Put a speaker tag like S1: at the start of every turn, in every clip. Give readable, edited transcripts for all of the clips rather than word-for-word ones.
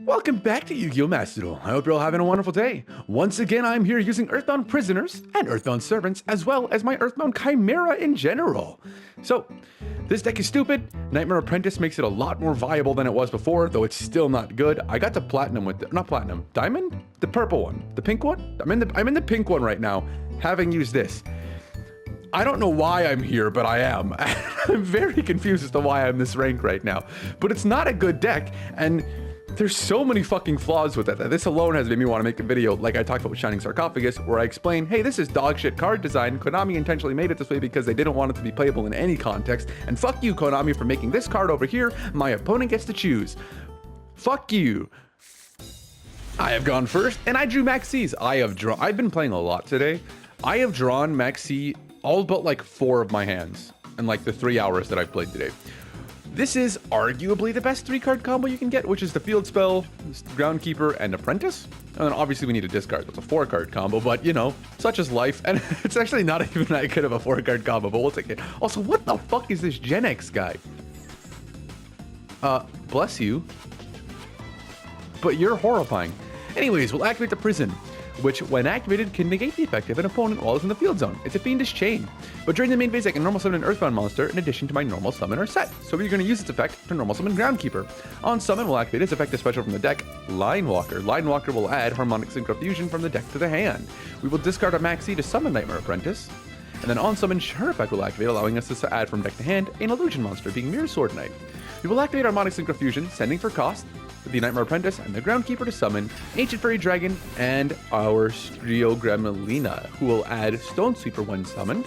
S1: Welcome back to Yu-Gi-Oh! Master Duel. I hope you're all having a wonderful day. Once again, I'm here using Earthbound Prisoners and Earthbound Servants, as well as my Earthbound Chimera in general. So, this deck is stupid. Nightmare Apprentice makes it a lot more viable than it was before, though it's still not good. I got to Platinum with it. Not Platinum. Diamond? The purple one. The pink one? I'm in the pink one right now, having used this. I don't know why I'm here, but I am. I'm very confused as to why I'm this rank right now. But it's not a good deck, and there's so many fucking flaws with it that this alone has made me want to make a video like I talked about with Shining Sarcophagus, where I explain, hey, this is dog shit card design. Konami intentionally made it this way because they didn't want it to be playable in any context. And fuck you, Konami, for making this card over here. My opponent gets to choose. Fuck you. I have gone first, and I drew Max C's. I've been playing a lot today. I have drawn Max C all but like 4 of my hands in like the 3 hours that I've played today. This is arguably the best 3-card combo you can get, which is the Field Spell, Groundkeeper, and Apprentice. And then obviously we need a discard. That's a 4-card combo, but you know, such is life. And it's actually not even that good of a 4-card combo, but we'll take it. Also, what the fuck is this Gen X guy? Bless you. But you're horrifying. Anyways, we'll activate the Prison, which, when activated, can negate the effect of an opponent while it's in the field zone. It's a fiendish chain. But during the main phase, I can normal summon an Earthbound monster in addition to my normal summoner set. So we're going to use its effect to normal summon Groundkeeper. On summon, we'll activate its effective special from the deck, Line Walker. Line Walker will add Harmonic Synchro Fusion from the deck to the hand. We will discard a Maxi to summon Nightmare Apprentice. And then on summon, her effect will activate, allowing us to add from deck to hand an Illusion monster, being Mirror Sword Knight. We will activate Harmonic Synchro Fusion, sending for cost the Nightmare Apprentice and the Groundkeeper to summon Ancient Fairy Dragon and our Strio Gremlina, who will add Stone Sweeper when summoned.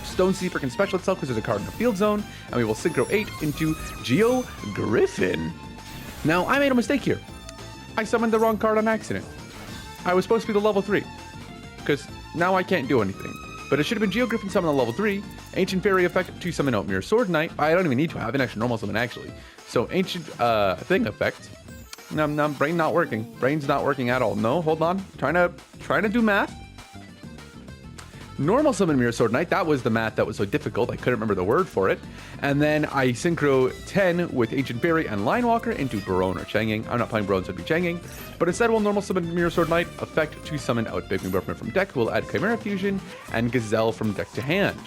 S1: Stone Sweeper can special itself because there's a card in the field zone, and we will Synchro 8 into YuGiOh Griffin. Now, I made a mistake here. I summoned the wrong card on accident. I was supposed to be the level 3, because now I can't do anything. But it should have been YuGiOh Griffin summon on level 3, Ancient Fairy effect to summon out Mirror Sword Knight. I don't even need to have an extra normal summon actually. So Ancient Thing effect. No, brain not working. Brain's not working at all. No, hold on. Trying to do math. Normal summon Mirror Sword Knight. That was the math that was so difficult. I couldn't remember the word for it. And then I synchro 10 with Ancient Fairy and Line Walker into Barone or Changing. I'm not playing Barone, so it'd be Changing. But instead, we'll normal summon Mirror Sword Knight effect to summon out Big Wing Buffman from deck. We'll add Chimera Fusion and Gazelle from deck to hand.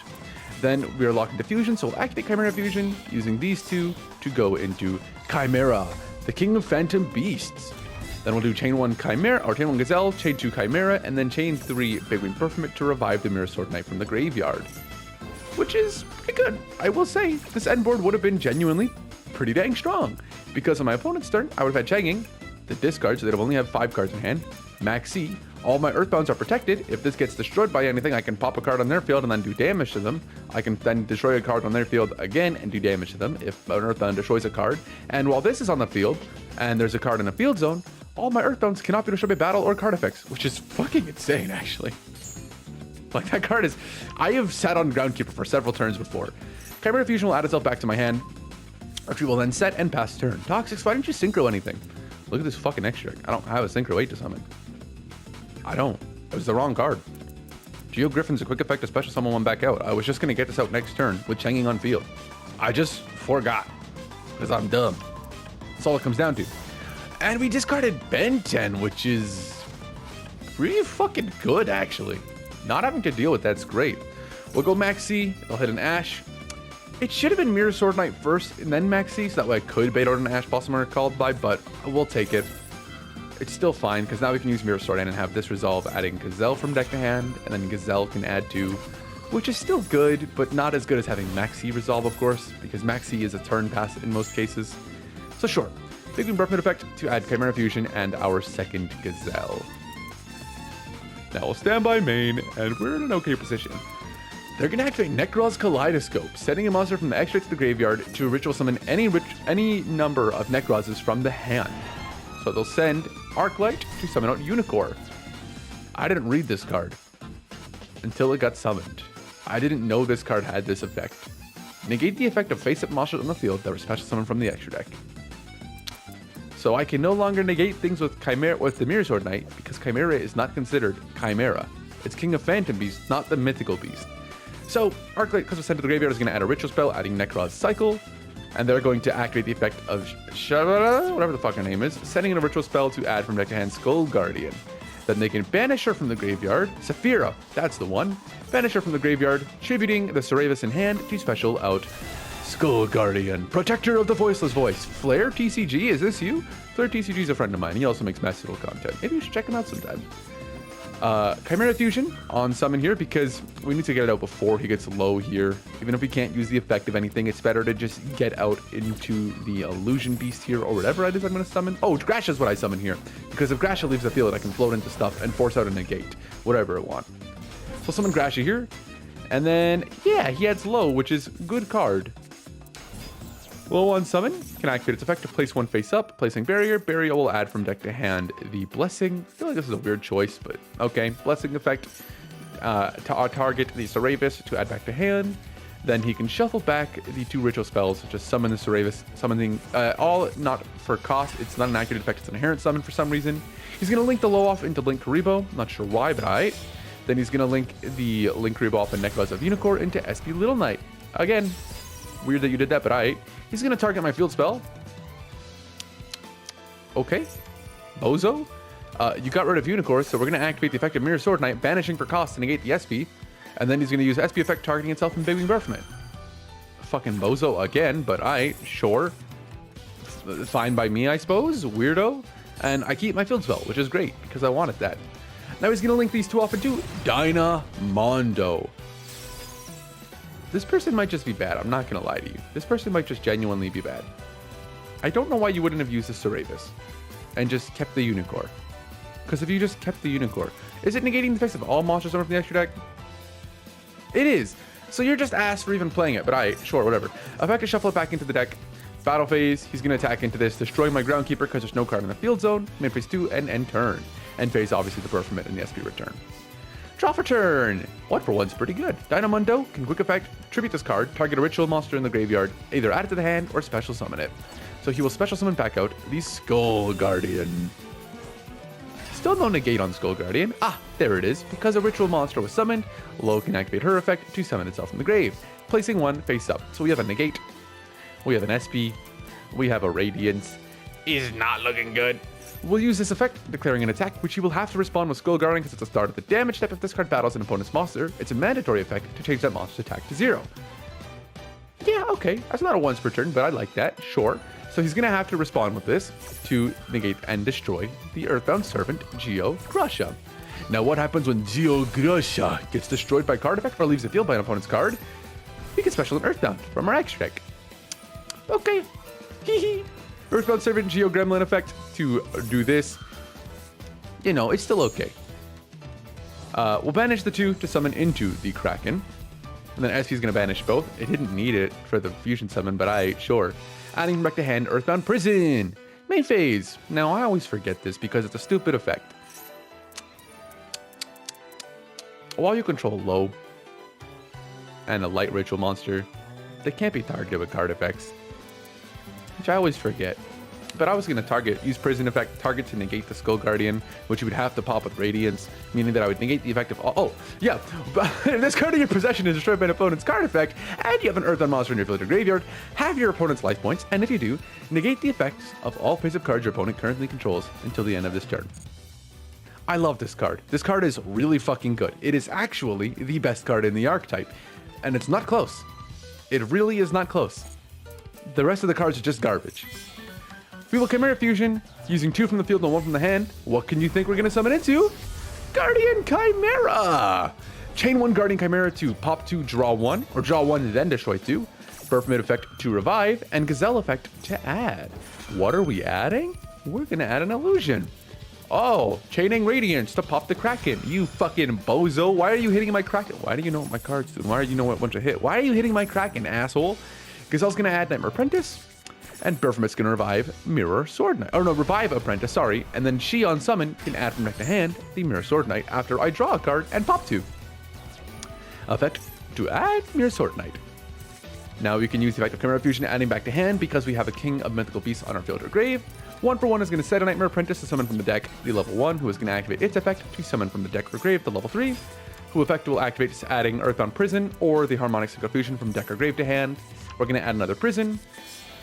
S1: Then we are locked into Fusion, so we'll activate Chimera Fusion using these two to go into Chimera, the King of Phantom Beasts. Then we'll do Chain 1 Chimera, or Chain 1 Gazelle, Chain 2 Chimera, and then Chain 3 Big Wing Perfect to revive the Mirror Sword Knight from the graveyard. Which is pretty good. I will say, this end board would have been genuinely pretty dang strong. Because on my opponent's turn, I would have had Changing, the discard, so they'd have only have 5 cards in hand, Maxi. All my Earthbounds are protected. If this gets destroyed by anything, I can pop a card on their field and then do damage to them. I can then destroy a card on their field again and do damage to them if an Earthbound destroys a card. And while this is on the field, and there's a card in a field zone, all my Earthbounds cannot be destroyed by battle or card effects, which is fucking insane, actually. Like, that card is... I have sat on Groundkeeper for several turns before. Chimera Fusion will add itself back to my hand, which we will then set and pass turn. Toxix, why didn't you synchro anything? Look at this fucking extra. I don't have a synchro 8 to summon. I don't. It was the wrong card. YuGiOh Griffin's a quick effect to special summon one back out. I was just going to get this out next turn with Changing on field. I just forgot. Because I'm dumb. That's all it comes down to. And we discarded Ben 10, which is pretty fucking good, actually. Not having to deal with that's great. We'll go Maxi. I'll hit an Ash. It should have been Mirror Sword Knight first and then Maxi, so that way I could bait out an Ash Blossomer called by, but we'll take it. It's still fine, because now we can use Mirror Sword and have this resolve, adding Gazelle from deck to hand, and then Gazelle can add 2, which is still good, but not as good as having Maxi resolve, of course, because Maxi is a turn pass in most cases. So sure, Big Wing Buffman effect to add Chimera Fusion and our second Gazelle. Now we'll stand by main, and we're in an okay position. They're going to activate Nekron's Kaleidoscope, sending a monster from the extra to the graveyard to ritual summon any number of Nekrozes from the hand. So they'll send Arclight to summon out Unicorn. I didn't read this card until it got summoned. I didn't know this card had this effect. Negate the effect of face-up monsters on the field that were special summoned from the extra deck. So I can no longer negate things with Chimera with the Mirror Sword Knight because Chimera is not considered Chimera. It's King of Phantom Beast, not the mythical beast. So Arclight, because it's sent to the graveyard, is going to add a ritual spell, adding Nekron's Cycle. And they're going to activate the effect of whatever the fuck her name is, sending in a ritual spell to add from deck to hand Skull Guardian. Then they can banish her from the graveyard. Saphira, that's the one. Banish her from the graveyard, tributing the Cerevis in hand to special out Skull Guardian, protector of the Voiceless Voice. Flare TCG, is this you? Flare TCG is a friend of mine. He also makes Massival content. Maybe you should check him out sometime. Chimera Fusion on summon here because we need to get it out before he gets low here. Even if we can't use the effect of anything, it's better to just get out into the Illusion Beast here or whatever it is I'm going to summon. Oh, Grasha is what I summon here because if Grasha leaves the field, I can float into stuff and force out a negate, whatever I want. So summon Grasha here, and then, yeah, he adds low, which is good card. Low on summon can activate its effect to place one face up, placing barrier. Barrier will add from deck to hand the blessing. I feel like this is a weird choice, but okay. Blessing effect to target the Cerevis to add back to hand. Then he can shuffle back the 2 ritual spells, such as summon the Cerevis, summoning all not for cost. It's not an activated effect, it's an inherent summon for some reason. He's going to link the low off into Link Karibo. Not sure why, but alright. Then he's going to link the Link Karibo off and Necklace of Unicorn into SP Little Knight. Again, weird that you did that, but alright. He's going to target my field spell. Okay. Bozo. You got rid of Unicorn, so we're going to activate the effect of Mirror Sword Knight, banishing for cost to negate the SP. And then he's going to use SP effect targeting itself and Big Wing Birthman. Fucking Bozo again, but alright, sure. Fine by me, I suppose. Weirdo. And I keep my field spell, which is great, because I wanted that. Now he's going to link these 2 off into Dynamondo. This person might just be bad. I'm not going to lie to you. This person might just genuinely be bad. I don't know why you wouldn't have used the Cerevis and just kept the Unicorn. Because if you just kept the Unicorn, is it negating the effects of all monsters over from the extra deck? It is. So you're just ass for even playing it, but sure, whatever. Effect to shuffle it back into the deck. Battle phase, he's going to attack into this, destroy my Groundkeeper because there's no card in the field zone. Mid phase 2 and end turn. End phase, obviously, the Birthman and the SP return. Draw for turn. 1-for-1's pretty good. Dynamondo can quick effect, tribute this card, target a ritual monster in the graveyard, either add it to the hand or special summon it. So he will special summon back out the Skull Guardian. Still no negate on Skull Guardian. Ah, there it is. Because a ritual monster was summoned, Low can activate her effect to summon itself from the grave, placing one face up. So we have a negate, we have an SP, we have a Radiance. Is not looking good. We'll use this effect, declaring an attack, which you will have to respond with Skull Guardian because it's the start of the damage step if this card battles an opponent's monster. It's a mandatory effect to change that monster's attack to 0. Yeah, okay. That's not a once per turn, but I like that. Sure. So he's going to have to respond with this to negate and destroy the Earthbound Servant, YuGiOh Grasha. Now, what happens when YuGiOh Grasha gets destroyed by card effect or leaves the field by an opponent's card? We can special an Earthbound from our extra deck. Okay. Hee. Earthbound Servant, YuGiOh Gremlin effect to do this. You know, it's still okay. We'll banish the 2 to summon into the Kraken. And then SP is going to banish both. It didn't need it for the fusion summon, but sure. Adding back to hand, Earthbound Prison. Main phase. Now, I always forget this because it's a stupid effect. While you control low and a light ritual monster, they can't be targeted with card effects, which I always forget. But I was going to use Prison effect, target to negate the Skull Guardian, which you would have to pop with Radiance, meaning that I would negate the effect of oh, yeah. This card in your possession is destroyed by an opponent's card effect, and you have an Earthbound monster in your field or graveyard, have your opponent's life points, and if you do, negate the effects of all face-up cards your opponent currently controls until the end of this turn. I love this card. This card is really fucking good. It is actually the best card in the archetype, and it's not close. It really is not close. The rest of the cards are just garbage. We will Chimera Fusion, using 2 from the field and 1 from the hand. What can you think we're going to summon into? Guardian Chimera! Chain 1 Guardian Chimera to pop 2, draw 1, or draw 1 then destroy 2. Birthmid effect to revive, and Gazelle effect to add. What are we adding? We're going to add an illusion. Oh, Chaining Radiance to pop the Kraken. You fucking bozo. Why are you hitting my Kraken? Why do you know what my card's doing? Why do you know what bunch of hit? Why are you hitting my Kraken, asshole? Gazelle's going to add Nightmare Apprentice. And Birthmit's going to revive Mirror Sword Knight. Oh no, revive Apprentice, sorry. And then she on summon can add from deck to hand the Mirror Sword Knight after I draw a card and pop 2. Effect to add Mirror Sword Knight. Now we can use the effect of Chimera Fusion adding back to hand because we have a King of Mythical Beasts on our field or grave. 1-for-1 is going to set a Nightmare Apprentice to summon from the deck the level 1, who is going to activate its effect to summon from the deck or grave the level 3, who effect will activate adding Earthbound Prison or the Harmonic Cycle Fusion from deck or grave to hand. We're going to add another Prison.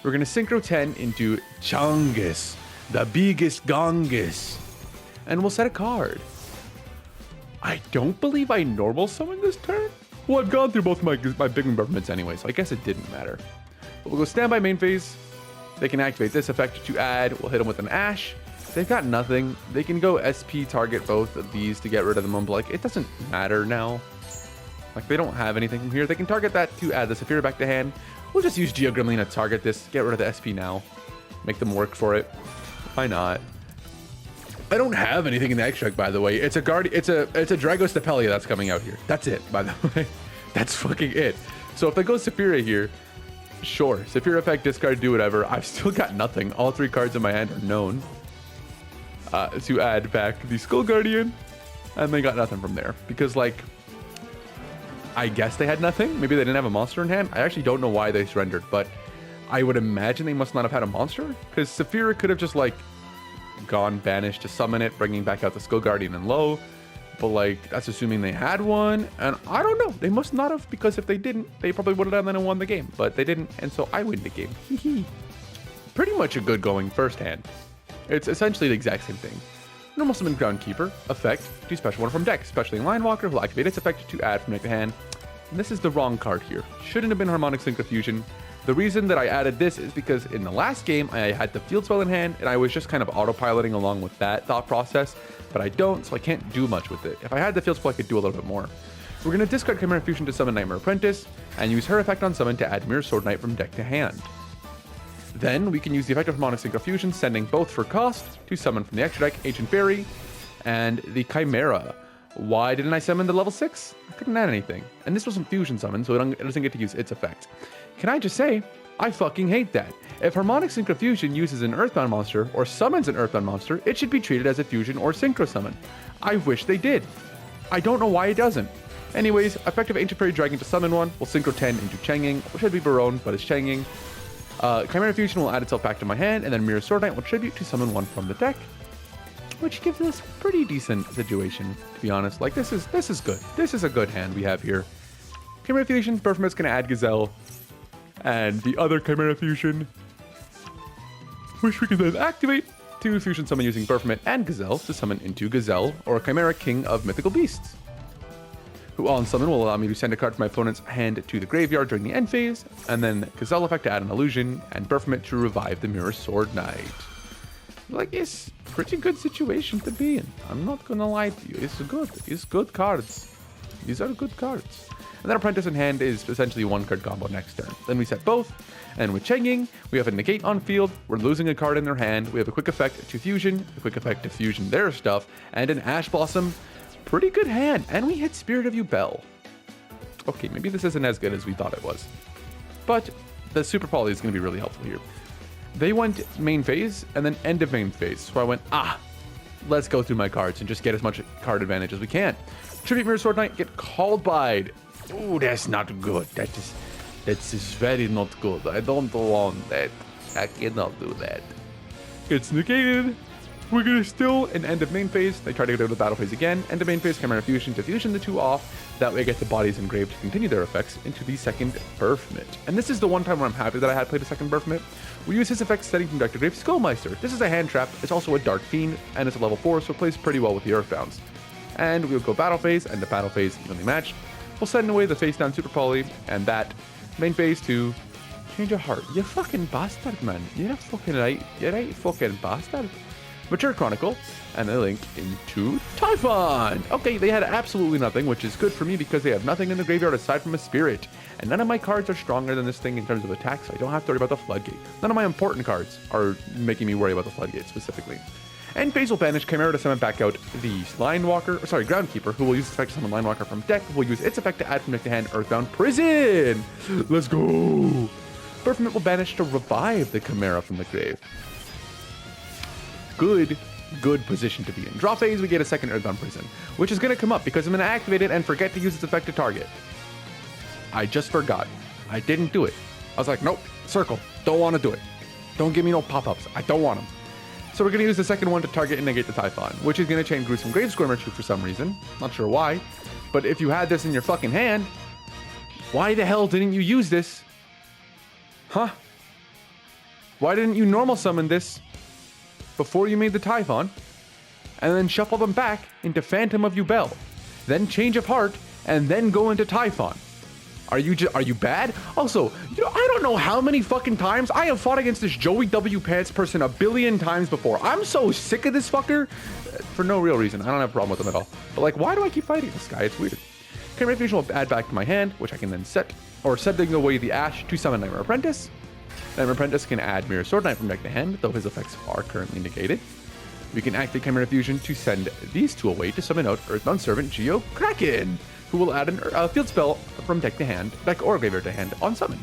S1: We're going to Synchro 10 into Chungus, the biggest gongus. And we'll set a card. I don't believe I normal summon this turn. Well, I've gone through both my big improvements anyway, so I guess it didn't matter. But we'll go standby main phase. They can activate this effect to add. We'll hit them with an Ash. They've got nothing. They can go SP target both of these to get rid of them. But like, it doesn't matter now. Like, they don't have anything from here. They can target that to add the Saphira back to hand. We'll just use Geo Gremlin to target this. Get rid of the SP now. Make them work for it. Why not? I don't have anything in the extract, by the way. It's a Dragostapelia that's coming out here. That's it, by the way. That's fucking it. So if they go Saphira here, sure. Saphira effect, discard, do whatever. I've still got nothing. All 3 cards in my hand are known. To add back the Skull Guardian. And they got nothing from there. Because, like, I guess they had nothing. Maybe they didn't have a monster in hand. I actually don't know why they surrendered, but I would imagine they must not have had a monster. Because Saphira could have just, like, gone banished to summon it, bringing back out the Skull Guardian and low. But, like, that's assuming they had one. And I don't know. They must not have, because if they didn't, they probably would have done that and won the game. But they didn't, and so I win the game. Pretty much a good going first hand. It's essentially the exact same thing. Normal summon Groundkeeper, effect, do special one from deck, especially in Line Walker, will activate its effect to add from deck to hand. And this is the wrong card here. Shouldn't have been Harmonic Synchro Fusion. The reason that I added this is because in the last game, I had the Field Spell in hand, and I was just kind of autopiloting along with that thought process, but I don't, so I can't do much with it. If I had the Field Spell, I could do a little bit more. We're going to discard Chimera Fusion to summon Nightmare Apprentice, and use her effect on summon to add Mirror Sword Knight from deck to hand. Then we can use the effect of Harmonic Synchro Fusion, sending both for cost to summon from the extra deck Ancient Fairy and the Chimera. Why didn't I summon the level 6? I couldn't add anything. And this wasn't Fusion Summon, so it doesn't get to use its effect. Can I just say, I fucking hate that. If Harmonic Synchro Fusion uses an Earthbound monster or summons an Earthbound monster, it should be treated as a Fusion or Synchro Summon. I wish they did. I don't know why it doesn't. Anyways, effective Ancient Fairy Dragon to summon one will Synchro 10 into Changing, which should be Barone, but it's Changing. Chimera Fusion will add itself back to my hand, and then Mirror Sword Knight will tribute to summon one from the deck, which gives us pretty decent situation, to be honest. Like, this is good. This is a good hand we have here. Chimera Fusion, Perfumet's gonna add Gazelle, and the other Chimera Fusion, which we can then activate to Fusion Summon using Perfumet and Gazelle to summon into Gazelle, or Chimera King of Mythical Beasts, who on summon will allow me to send a card from my opponent's hand to the graveyard during the end phase, and then Gazelle effect to add an illusion, and Perfumet to revive the Mirror Sword Knight. Like, it's a pretty good situation to be in. I'm not gonna lie to you. It's good. It's good cards. These are good cards. And then Apprentice in hand is essentially one card combo next turn. Then we set both, and with Changing, we have a negate on field, we're losing a card in their hand, we have a quick effect to fusion, a quick effect to fusion their stuff, and an Ash Blossom. Pretty good hand, and we hit Spirit of Yubel. Okay, maybe this isn't as good as we thought it was. But the Super Poly is going to be really helpful here. They went main phase, and then end of main phase. So I went, let's go through my cards and just get as much card advantage as we can. Tribute Mirror Sword Knight, get called by. Oh, that's not good. That is very not good. I don't want that. I cannot do that. It's negated. We're gonna still in end of main phase. They try to go to the battle phase again. End of main phase, Chimera Fusion to fusion the two off. That way I get the bodies engraved to continue their effects into the second Perfumet. And this is the one time where I'm happy that I had played a second Perfumet. We use his effects setting from Dr. Grave Skullmeister. This is a hand trap. It's also a Dark Fiend, and it's a level 4, so it plays pretty well with the Earthbounds. And we'll go battle phase, and the battle phase evenly matched. We'll send away the face down Super Poly, and that main phase to change your heart. You fucking bastard, man. You're a fucking right. You're right, fucking bastard. Mature Chronicle, and a link into Typhon. Okay, they had absolutely nothing, which is good for me because they have nothing in the graveyard aside from a spirit. And none of my cards are stronger than this thing in terms of attack, so I don't have to worry about the Floodgate. None of my important cards are making me worry about the Floodgate specifically. And phase will banish Chimera to summon back out the Groundkeeper, who will use its effect to summon Line Walker from deck, who will use its effect to add from deck to hand Earthbound Prison. Let's go! Perfumet will banish to revive the Chimera from the grave. Good position to be in. Draw phase, we get a second Earthbound Prison, which is going to come up because I'm going to activate it and forget to use its effect to target. I just forgot. I didn't do it. I was like, nope, circle. Don't want to do it. Don't give me no pop-ups. I don't want them. So we're going to use the second one to target and negate the Typhon, which is going to chain Gruesome Grave Squirmer to for some reason. Not sure why. But if you had this in your fucking hand, why the hell didn't you use this? Huh? Why didn't you normal summon this before you made the Typhon, and then shuffle them back into Phantom of Yubel, then Change of Heart, and then go into Typhon? Are you bad? Also, you know, I don't know how many fucking times I have fought against this Joey W. Pants person a billion times before. I'm so sick of this fucker for no real reason. I don't have a problem with him at all. But like, why do I keep fighting this guy? It's weird. Chimera Fusion will add back to my hand, which I can then set, or setting away the Ash to summon Nightmare Apprentice. Nightmare Apprentice can add Mirror Sword Knight from deck to hand, though his effects are currently negated. We can activate Chimera Fusion to send these two away to summon out Earthbound Servant YuGiOh Kraken, who will add a field spell from deck to hand, deck or graveyard to hand on summon,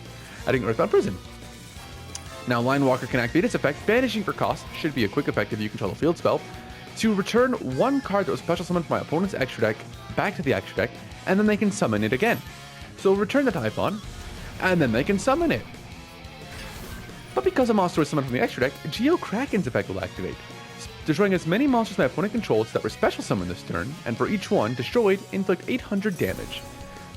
S1: adding Earthbound Prison. Now Line Walker can activate its effect, banishing for cost, should be a quick effect if you control a field spell, to return one card that was special summoned from my opponent's extra deck back to the extra deck, and then they can summon it again. So return the Typhon, and then they can summon it. But because a monster was summoned from the extra deck, YuGiOh Kraken's effect will activate, destroying as many monsters my opponent controls that were special summoned this turn, and for each one destroyed, inflict 800 damage.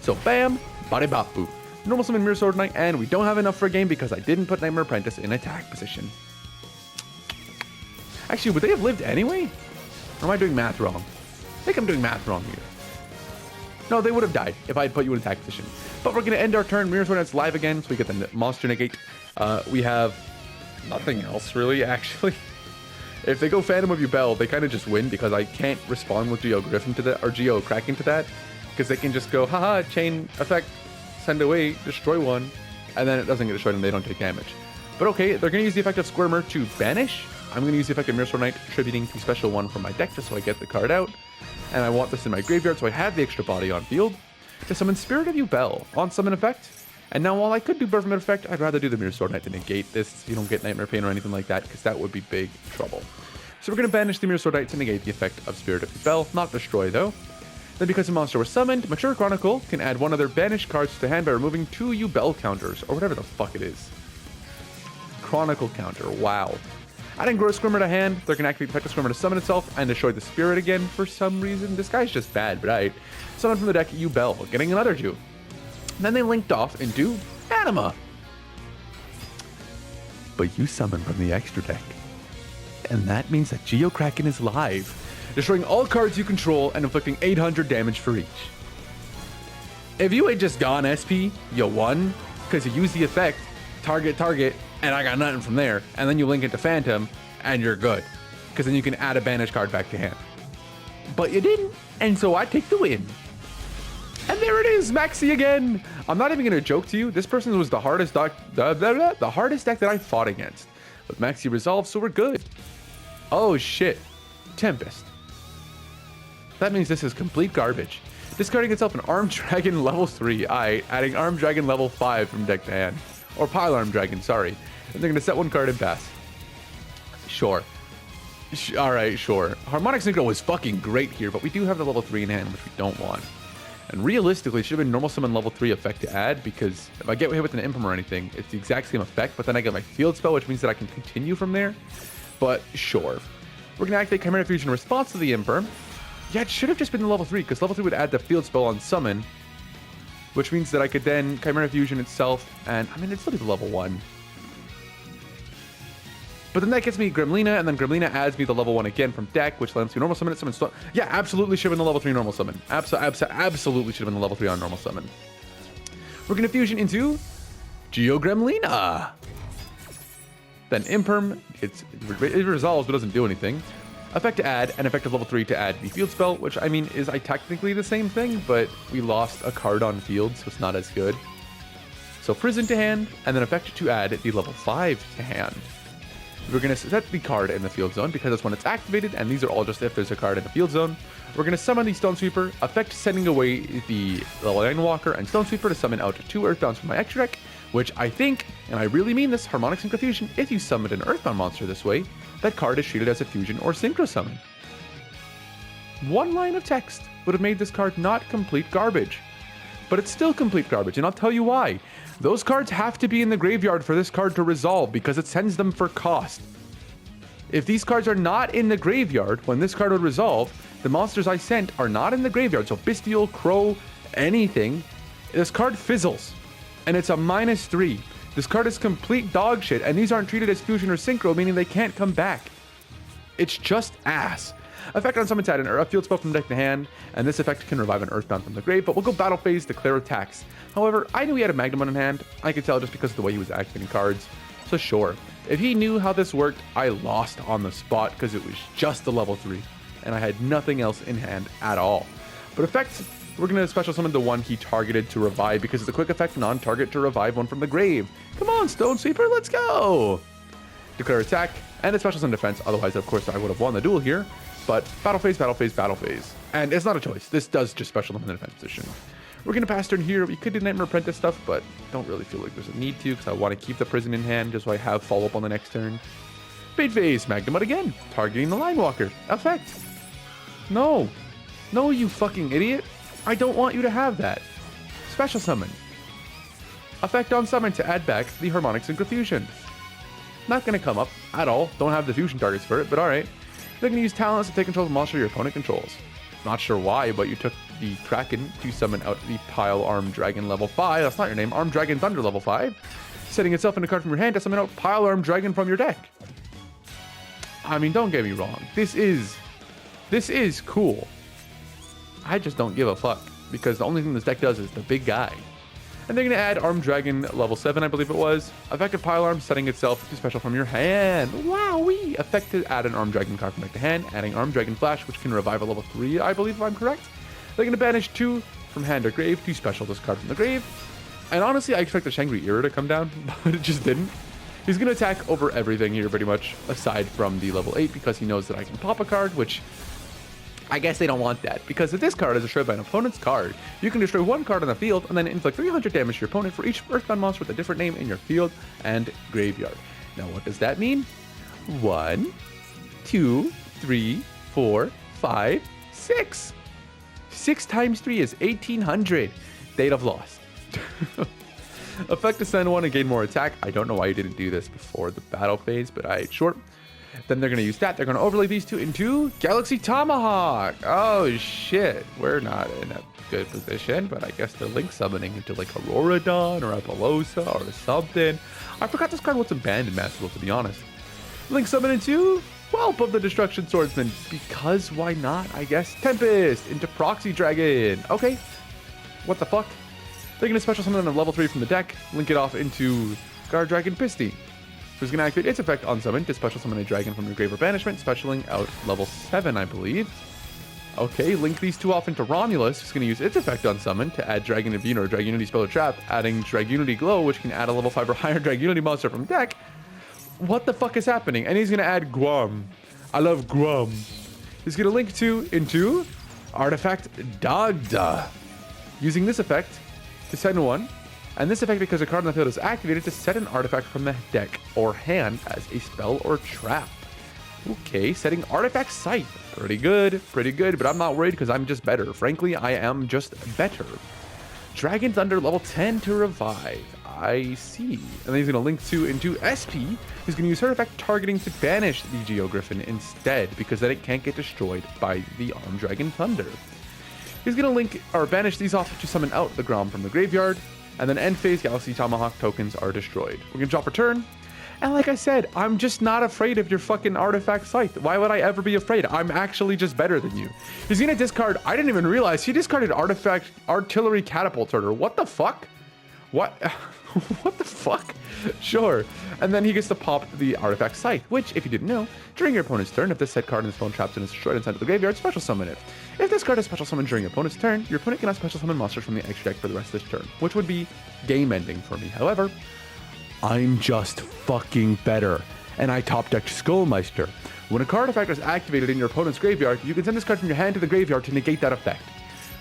S1: So bam, bada bop boop. Normal summon Mirror Sword Knight, and we don't have enough for a game because I didn't put Nightmare Apprentice in attack position. Actually, would they have lived anyway? Or am I doing math wrong? I think I'm doing math wrong here. No, they would have died if I had put you in attack position. But we're going to end our turn. Mirror Sword Knight's live again, so we get the monster negate. We have nothing else really, actually. If they go Phantom of Yubel, they kind of just win because I can't respond with YuGiOh Griffin to that, or YuGiOh Kraken to that, because they can just go, haha, chain effect, send away, destroy one, and then it doesn't get destroyed and they don't take damage. But okay, they're going to use the effect of Squirmer to banish. I'm going to use the effect of Mirror Sword Knight, attributing the special one from my deck just so I get the card out. And I want this in my graveyard so I have the extra body on field to summon Spirit of Yubel on summon effect. And now while I could do Birth from effect, I'd rather do the Mirror Sword Knight to negate this so you don't get Nightmare Pain or anything like that, because that would be big trouble. So we're going to banish the Mirror Sword Knight to negate the effect of Spirit of Yubel, not destroy though. Then because a monster was summoned, Mature Chronicle can add one of their banished cards to the hand by removing 2 Yubel counters, or whatever the fuck it is. Chronicle counter, wow. Adding Gross Squirmer to hand, they're going to activate the effect of Squirmer to summon itself and destroy the Spirit again for some reason. This guy's just bad, but alright. Summon from the deck Yubel, getting another 2. Then they linked off into Anima. But you summon from the extra deck. And that means that YuGiOh Kraken is live, destroying all cards you control and inflicting 800 damage for each. If you had just gone SP, you won, because you use the effect, target, and I got nothing from there, and then you link it to Phantom, and you're good, because then you can add a banished card back to hand. But you didn't, and so I take the win. And there it is, Maxi again. I'm not even gonna joke to you. This person was the hardest deck, the hardest deck that I fought against. But Maxi resolved, so we're good. Oh shit, Tempest. That means this is complete garbage. Discarding itself an Armed Dragon level 3. Adding Armed Dragon level 5 from deck to hand. Or Pile Armed Dragon, sorry. And they're gonna set one card and pass. Sure. Alright, sure. Harmonic Synchro was fucking great here, but we do have the level 3 in hand, which we don't want. And realistically, it should have been normal summon level 3 effect to add, because if I get hit with an Imperm or anything, it's the exact same effect, but then I get my field spell, which means that I can continue from there. But sure. We're going to activate Chimera Fusion in response to the Imperm. Yeah, it should have just been the level 3, because level 3 would add the field spell on summon, which means that I could then Chimera Fusion itself, and I mean, it'd still be the level 1. But then that gets me Gremlina, and then Gremlina adds me the level 1 again from deck, which lets me normal summon it, summon stone. Yeah, absolutely should have been the level 3 normal summon. Absolutely should have been the level 3 on normal summon. We're going to fusion into YuGiOh Gremlina. Then Imperm, it resolves but doesn't do anything. Effect to add, and effect of level 3 to add the field spell, which I mean is technically the same thing, but we lost a card on field, so it's not as good. So Prison to hand, and then effect to add the level 5 to hand. We're going to set the card in the field zone because that's when it's activated, and these are all just if there's a card in the field zone. We're going to summon the Stone Sweeper, effect sending away the level 9 Walker and Stone Sweeper to summon out 2 Earthbounds from my extra deck, which I think, and I really mean this, Harmonic Synchro Fusion, if you summoned an Earthbound monster this way, that card is treated as a fusion or synchro summon. One line of text would have made this card not complete garbage. But it's still complete garbage, and I'll tell you why. Those cards have to be in the graveyard for this card to resolve because it sends them for cost. If these cards are not in the graveyard when this card would resolve, the monsters I sent are not in the graveyard, so Bestial, Crow, anything, this card fizzles. And it's a -3. This card is complete dog shit, and these aren't treated as fusion or synchro, meaning they can't come back. It's just ass. Effect on summon add a field spell from deck to hand, and this effect can revive an Earthbound from the grave, but we'll go battle phase, declare attacks. However, I knew he had a Magnum in hand. I could tell just because of the way he was activating cards. So sure, if he knew how this worked, I lost on the spot because it was just the level 3, and I had nothing else in hand at all. But effects, we're going to special summon the one he targeted to revive because it's a quick effect non-target to revive one from the grave. Come on, Stone Sweeper, let's go! Declare attack, and a special summon defense, otherwise of course I would have won the duel here. But battle phase, battle phase, battle phase. And it's not a choice. This does just special summon the defense position. We're going to pass turn here. We could do Nightmare Apprentice stuff, but don't really feel like there's a need to because I want to keep the prison in hand just so I have follow-up on the next turn. Bait phase, Magnum Mud again, targeting the Line Walker. Effect. No. No, you fucking idiot. I don't want you to have that. Special summon. Effect on summon to add back the Harmonic Synchro Fusion. Not going to come up at all. Don't have the fusion targets for it, but alright. They're going to use talents to take control of a monster your opponent controls. Not sure why, but you took the Kraken to summon out the Pile Armed Dragon level 5. That's not your name. Armed Dragon Thunder level 5. Setting itself in a card from your hand to summon out Pile Armed Dragon from your deck. I mean, don't get me wrong. This is cool. I just don't give a fuck because the only thing this deck does is the big guy. And they're going to add Armed Dragon level 7, I believe it was. Effective Pile Arm, setting itself to special from your hand. Wowee! Effect to add an Armed Dragon card from deck to hand, adding Armed Dragon Flash, which can revive a level 3, I believe if I'm correct. They're going to banish 2 from hand or grave to special this card from the grave. And honestly, I expect the Shangri-Era to come down, but it just didn't. He's going to attack over everything here pretty much, aside from the level 8, because he knows that I can pop a card, which I guess they don't want that, because if this card is destroyed by an opponent's card, you can destroy 1 card on the field and then inflict 300 damage to your opponent for each Earthbound monster with a different name in your field and graveyard. Now what does that mean? 1, 2, 3, 4, 5, 6. 6 times 3 is 1800. They'd have lost. Effect to send 1 and gain more attack. I don't know why you didn't do this before the battle phase, but alright, short. Then they're going to use that. They're going to overlay these 2 into Galaxy Tomahawk. Oh, shit. We're not in a good position, but I guess they're link summoning into like Auroradon or Apollosa or something. I forgot this card wasn't banned in Master Duel, to be honest. Link summon into Whelp of the Destruction Swordsman, because why not, I guess. Tempest into Proxy Dragon. Okay. What the fuck? They're going to special summon a level 3 from the deck, link it off into Guard Dragon Pisty, who's going to activate its effect on summon to special summon a dragon from your grave or banishment, specialing out level 7, I believe. Okay, link these 2 off into Romulus, who's going to use its effect on summon to add Dragon Intervene or Dragunity Spell or Trap, adding Dragunity Glow, which can add a level 5 or higher Dragunity monster from deck. What the fuck is happening? And he's going to add Guam. I love Guam. He's going to link 2 into Artifact Dagda, using this effect to send 1. And this effect, because a card on the field is activated, to set an artifact from the deck or hand as a spell or trap. Okay, setting Artifact Sight. Pretty good, but I'm not worried because I'm just better. Frankly, I am just better. Dragon Thunder level 10 to revive. I see. And then he's going to link 2 into SP. He's going to use her effect targeting to banish the Geo Griffin instead, because then it can't get destroyed by the Armed Dragon Thunder. He's going to link or banish these off to summon out the Grom from the graveyard. And then end phase Galaxy Tomahawk tokens are destroyed. We're going to drop a turn. And like I said, I'm just not afraid of your fucking Artifact Scythe. Why would I ever be afraid? I'm actually just better than you. He's going to discard, I didn't even realize, he discarded Artifact Artillery Catapulter. What the fuck? What? What the fuck? Sure. And then he gets to pop the Artifact Scythe, which, if you didn't know, during your opponent's turn, if this said card in this phone traps and is destroyed inside of the graveyard, special summon it. If this card is special summoned during your opponent's turn, your opponent cannot special summon monsters from the extra deck for the rest of this turn, which would be game ending for me. However, I'm just fucking better, and I top decked Skullmeister. When a card effect is activated in your opponent's graveyard, you can send this card from your hand to the graveyard to negate that effect.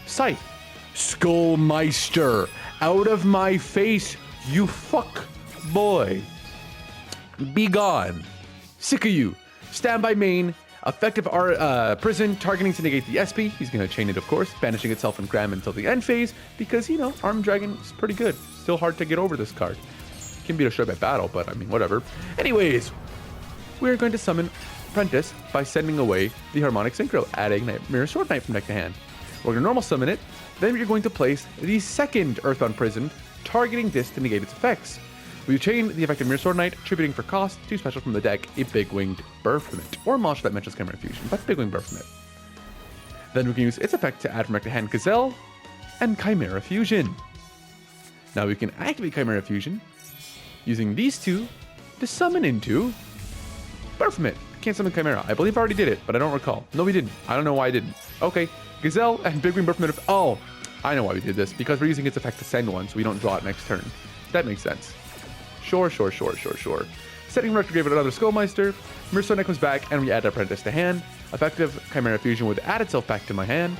S1: Scythe. Skullmeister. Out of my face, you fuck boy. Be gone. Sick of you. Standby main. Effective prison, targeting to negate the SP. He's going to chain it, of course, banishing itself and Gram until the end phase, because, you know, Armed Dragon is pretty good. Still hard to get over this card. Can be destroyed by battle, but I mean, whatever. Anyways, we're going to summon Apprentice by sending away the Harmonic Synchro, adding Nightmare Sword Knight from deck to hand. We're going to normal summon it, then you're going to place the second Earthbound Prison, targeting this to negate its effects. We chain the effective Mirror Sword Knight, attributing for cost 2 special from the deck, a Big Winged Berthmit, or Mosh that mentions Chimera Fusion, but Big Winged Berthmit. Then we can use its effect to add from deck to hand Gazelle and Chimera Fusion. Now we can activate Chimera Fusion using these two to summon into Berthmit. Can't summon Chimera. I believe I already did it, but I don't recall. No, we didn't. I don't know why I didn't. Okay, Gazelle and Big Wing Berthmit. Oh, I know why we did this. Because we're using its effect to send one, so we don't draw it next turn. That makes sense. Sure. Setting Rector gave it another Skullmeister. Mirror Sword Knight comes back, and we add Apprentice to hand. Effective Chimera Fusion would add itself back to my hand.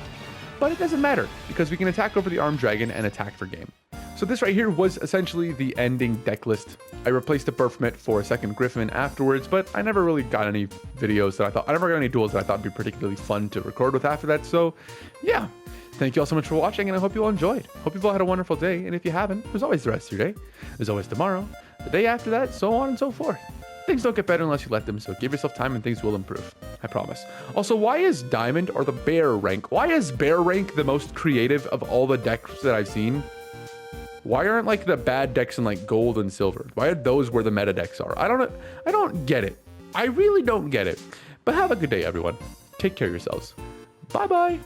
S1: But it doesn't matter, because we can attack over the Armed Dragon and attack for game. So this right here was essentially the ending deck list. I replaced the Berthmit for a second Griffin afterwards, but I never really got any videos that I never got any duels that I thought would be particularly fun to record with after that. So yeah, thank you all so much for watching, and I hope you all enjoyed. Hope you've all had a wonderful day, and if you haven't, there's always the rest of your day. There's always tomorrow, the day after that, so on and so forth. Things don't get better unless you let them, so give yourself time and things will improve. I promise. Also, why is Diamond or the Bear rank? Why is Bear rank the most creative of all the decks that I've seen? Why aren't like the bad decks in like gold and silver? Why are those where the meta decks are? I don't get it. I really don't get it. But have a good day, everyone. Take care of yourselves. Bye-bye.